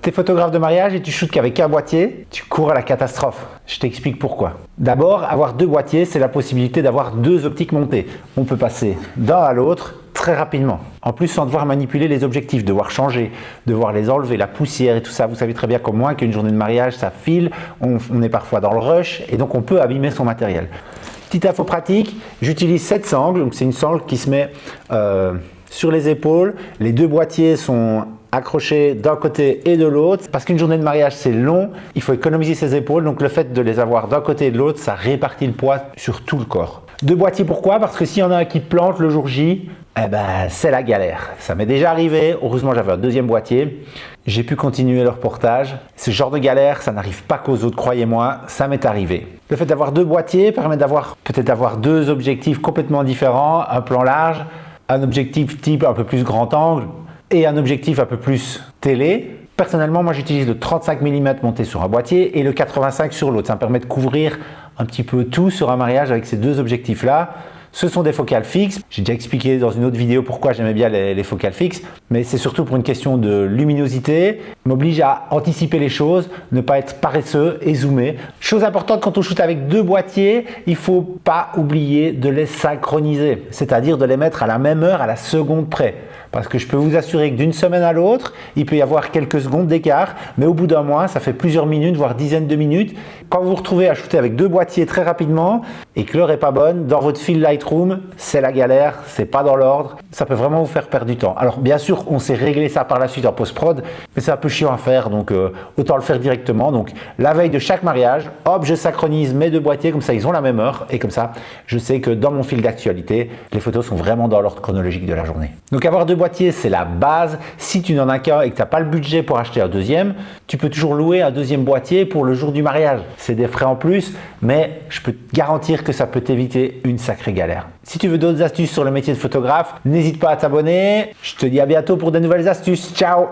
T'es photographe de mariage et tu shootes qu'avec un boîtier, tu cours à la catastrophe. Je t'explique pourquoi. D'abord, avoir deux boîtiers, c'est la possibilité d'avoir deux optiques montées. On peut passer d'un à l'autre très rapidement. En plus, sans devoir manipuler les objectifs, devoir changer, devoir les enlever, la poussière et tout ça. Vous savez très bien comme moi qu'une journée de mariage, ça file, on est parfois dans le rush et donc on peut abîmer son matériel. Petite info pratique, j'utilise cette sangle, donc c'est une sangle qui se met sur les épaules. Les deux boîtiers sont accrochés d'un côté et de l'autre. Parce qu'une journée de mariage c'est long, il faut économiser ses épaules, donc le fait de les avoir d'un côté et de l'autre, ça répartit le poids sur tout le corps. Deux boîtiers pourquoi? Parce que s'il y en a un qui plante le jour J, eh ben, c'est la galère. Ça m'est déjà arrivé, heureusement j'avais un deuxième boîtier, j'ai pu continuer le reportage. Ce genre de galère, ça n'arrive pas qu'aux autres, croyez-moi, ça m'est arrivé. Le fait d'avoir deux boîtiers permet peut-être d'avoir deux objectifs complètement différents, un plan large, un objectif type un peu plus grand angle et un objectif un peu plus télé. Personnellement, moi j'utilise le 35 mm monté sur un boîtier et le 85 sur l'autre. Ça me permet de couvrir un petit peu tout sur un mariage avec ces deux objectifs-là. Ce sont des focales fixes. J'ai déjà expliqué dans une autre vidéo pourquoi j'aimais bien les focales fixes, mais c'est surtout pour une question de luminosité. M'oblige à anticiper les choses, ne pas être paresseux et zoomer. Chose importante quand on shoot avec deux boîtiers, il ne faut pas oublier de les synchroniser, c'est-à-dire de les mettre à la même heure, à la seconde près. Parce que je peux vous assurer que d'une semaine à l'autre, il peut y avoir quelques secondes d'écart, mais au bout d'un mois, ça fait plusieurs minutes, voire dizaines de minutes. Quand vous vous retrouvez à shooter avec deux boîtiers très rapidement et que l'heure n'est pas bonne, dans votre fil Lightroom, c'est la galère, c'est pas dans l'ordre, ça peut vraiment vous faire perdre du temps. Alors bien sûr, on sait régler ça par la suite en post-prod, mais c'est un peu chiant à faire, donc autant le faire directement. Donc la veille de chaque mariage, hop, je synchronise mes deux boîtiers, comme ça ils ont la même heure, et comme ça, je sais que dans mon fil d'actualité, les photos sont vraiment dans l'ordre chronologique de la journée. Donc avoir deux boîtiers, c'est la base. Si tu n'en as qu'un et que tu n'as pas le budget pour acheter un deuxième, tu peux toujours louer un deuxième boîtier pour le jour du mariage. C'est des frais en plus, mais je peux te garantir que ça peut t'éviter une sacrée galère. Si tu veux d'autres astuces sur le métier de photographe, n'hésite pas à t'abonner. Je te dis à bientôt pour de nouvelles astuces. Ciao!